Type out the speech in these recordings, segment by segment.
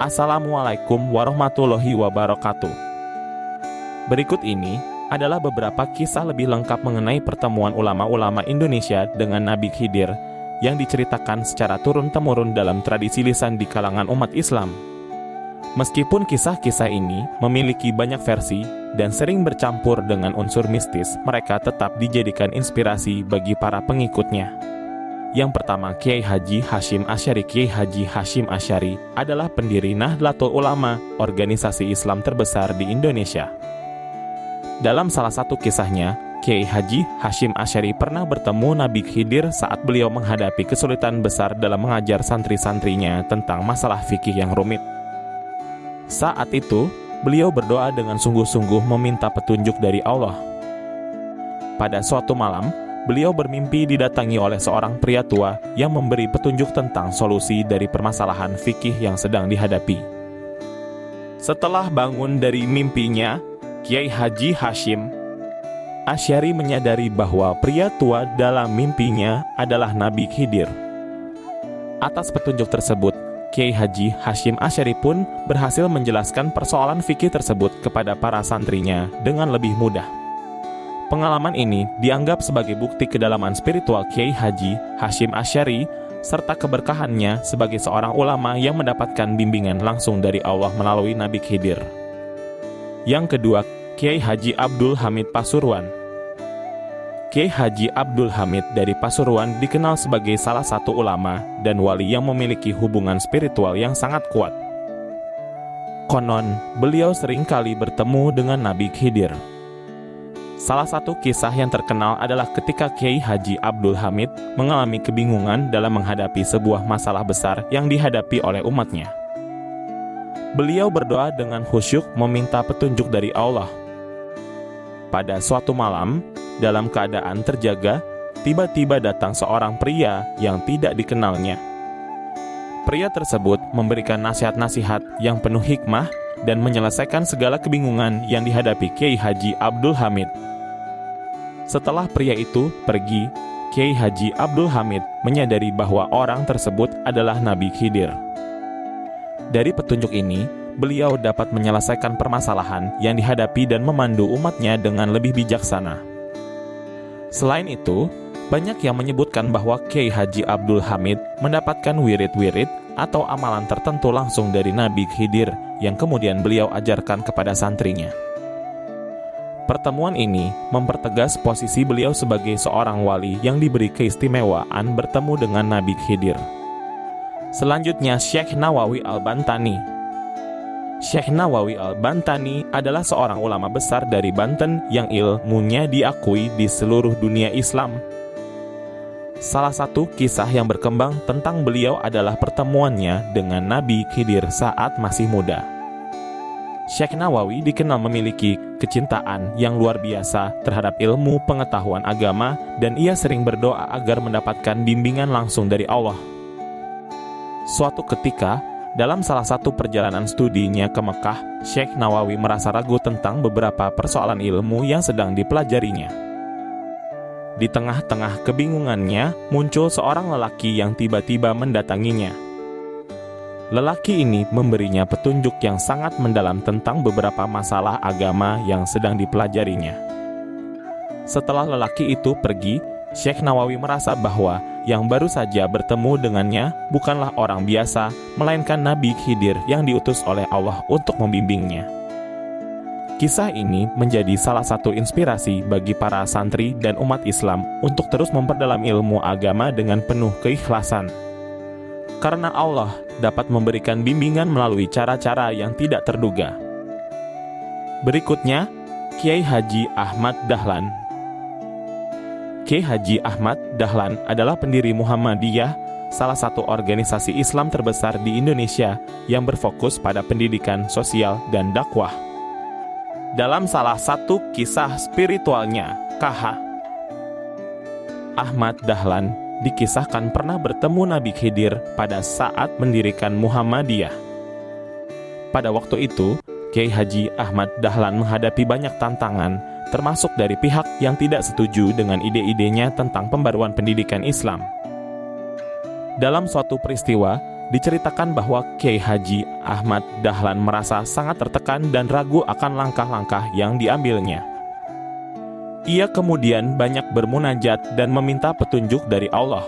Assalamualaikum warahmatullahi wabarakatuh. Berikut ini adalah beberapa kisah lebih lengkap mengenai pertemuan ulama-ulama Indonesia dengan Nabi Khidir yang diceritakan secara turun-temurun dalam tradisi lisan di kalangan umat Islam. Meskipun kisah-kisah ini memiliki banyak versi dan sering bercampur dengan unsur mistis, mereka tetap dijadikan inspirasi bagi para pengikutnya. Yang pertama, Kiai Haji Hasyim Asy'ari. Kiai Haji Hasyim Asy'ari adalah pendiri Nahdlatul Ulama, organisasi Islam terbesar di Indonesia. Dalam salah satu kisahnya, Kiai Haji Hasyim Asy'ari pernah bertemu Nabi Khidir saat beliau menghadapi kesulitan besar dalam mengajar santri-santrinya tentang masalah fikih yang rumit. Saat itu, beliau berdoa dengan sungguh-sungguh meminta petunjuk dari Allah. Pada suatu malam, beliau bermimpi didatangi oleh seorang pria tua yang memberi petunjuk tentang solusi dari permasalahan fikih yang sedang dihadapi. Setelah bangun dari mimpinya, Kiai Haji Hasyim Asy'ari menyadari bahwa pria tua dalam mimpinya adalah Nabi Khidir. Atas petunjuk tersebut, Kiai Haji Hasyim Asy'ari pun berhasil menjelaskan persoalan fikih tersebut kepada para santrinya dengan lebih mudah. Pengalaman ini dianggap sebagai bukti kedalaman spiritual Kiai Haji Hasyim Asy'ari serta keberkahannya sebagai seorang ulama yang mendapatkan bimbingan langsung dari Allah melalui Nabi Khidir. Yang kedua, Kiai Haji Abdul Hamid Pasuruan. Kiai Haji Abdul Hamid dari Pasuruan dikenal sebagai salah satu ulama dan wali yang memiliki hubungan spiritual yang sangat kuat. Konon, beliau seringkali bertemu dengan Nabi Khidir. Salah satu kisah yang terkenal adalah ketika Kiai Haji Abdul Hamid mengalami kebingungan dalam menghadapi sebuah masalah besar yang dihadapi oleh umatnya. Beliau berdoa dengan khusyuk meminta petunjuk dari Allah. Pada suatu malam, dalam keadaan terjaga, tiba-tiba datang seorang pria yang tidak dikenalnya. Pria tersebut memberikan nasihat-nasihat yang penuh hikmah dan menyelesaikan segala kebingungan yang dihadapi Kiai Haji Abdul Hamid. Setelah pria itu pergi, Kiai Haji Abdul Hamid menyadari bahwa orang tersebut adalah Nabi Khidir. Dari petunjuk ini, beliau dapat menyelesaikan permasalahan yang dihadapi dan memandu umatnya dengan lebih bijaksana. Selain itu, banyak yang menyebutkan bahwa Kiai Haji Abdul Hamid mendapatkan wirid-wirid atau amalan tertentu langsung dari Nabi Khidir yang kemudian beliau ajarkan kepada santrinya. Pertemuan ini mempertegas posisi beliau sebagai seorang wali yang diberi keistimewaan bertemu dengan Nabi Khidir. Selanjutnya, Syekh Nawawi Al-Bantani. Syekh Nawawi Al-Bantani adalah seorang ulama besar dari Banten yang ilmunya diakui di seluruh dunia Islam. Salah satu kisah yang berkembang tentang beliau adalah pertemuannya dengan Nabi Khidir saat masih muda. Syekh Nawawi dikenal memiliki kecintaan yang luar biasa terhadap ilmu pengetahuan agama dan ia sering berdoa agar mendapatkan bimbingan langsung dari Allah. Suatu ketika, dalam salah satu perjalanan studinya ke Mekah, Syekh Nawawi merasa ragu tentang beberapa persoalan ilmu yang sedang dipelajarinya. Di tengah-tengah kebingungannya, muncul seorang lelaki yang tiba-tiba mendatanginya. Lelaki ini memberinya petunjuk yang sangat mendalam tentang beberapa masalah agama yang sedang dipelajarinya. Setelah lelaki itu pergi, Syekh Nawawi merasa bahwa yang baru saja bertemu dengannya bukanlah orang biasa, melainkan Nabi Khidir yang diutus oleh Allah untuk membimbingnya. Kisah ini menjadi salah satu inspirasi bagi para santri dan umat Islam untuk terus memperdalam ilmu agama dengan penuh keikhlasan. Karena Allah dapat memberikan bimbingan melalui cara-cara yang tidak terduga. Berikutnya, Kiai Haji Ahmad Dahlan. Kiai Haji Ahmad Dahlan adalah pendiri Muhammadiyah, salah satu organisasi Islam terbesar di Indonesia yang berfokus pada pendidikan sosial dan dakwah. Dalam salah satu kisah spiritualnya, KH, Ahmad Dahlan dikisahkan pernah bertemu Nabi Khidir pada saat mendirikan Muhammadiyah. Pada waktu itu, Kiai Haji Ahmad Dahlan menghadapi banyak tantangan, termasuk dari pihak yang tidak setuju dengan ide-idenya tentang pembaruan pendidikan Islam. Dalam suatu peristiwa, diceritakan bahwa Kiai Haji Ahmad Dahlan merasa sangat tertekan dan ragu akan langkah-langkah yang diambilnya. Ia kemudian banyak bermunajat dan meminta petunjuk dari Allah.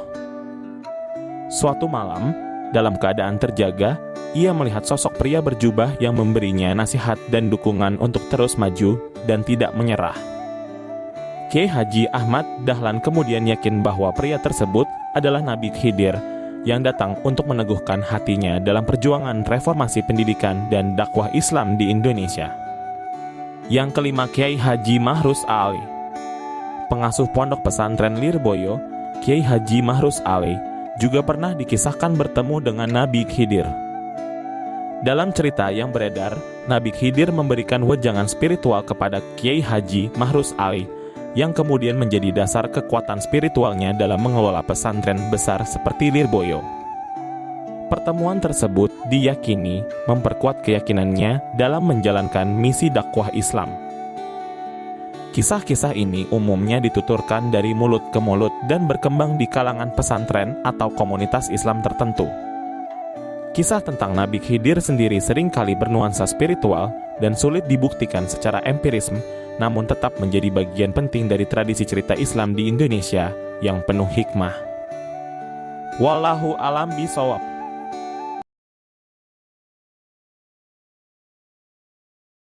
Suatu malam, dalam keadaan terjaga, ia melihat sosok pria berjubah yang memberinya nasihat dan dukungan untuk terus maju dan tidak menyerah. Kiai Haji Ahmad Dahlan kemudian yakin bahwa pria tersebut adalah Nabi Khidir yang datang untuk meneguhkan hatinya dalam perjuangan reformasi pendidikan dan dakwah Islam di Indonesia. Yang kelima, Kiai Haji Mahrus Ali. Pengasuh pondok pesantren Lirboyo, Kiai Haji Mahrus Ali, juga pernah dikisahkan bertemu dengan Nabi Khidir. Dalam cerita yang beredar, Nabi Khidir memberikan wejangan spiritual kepada Kiai Haji Mahrus Ali, yang kemudian menjadi dasar kekuatan spiritualnya dalam mengelola pesantren besar seperti Lirboyo. Pertemuan tersebut diyakini memperkuat keyakinannya dalam menjalankan misi dakwah Islam. Kisah-kisah ini umumnya dituturkan dari mulut ke mulut dan berkembang di kalangan pesantren atau komunitas Islam tertentu. Kisah tentang Nabi Khidir sendiri seringkali bernuansa spiritual dan sulit dibuktikan secara empirisme, namun tetap menjadi bagian penting dari tradisi cerita Islam di Indonesia yang penuh hikmah. Wallahu a'lam bishawab.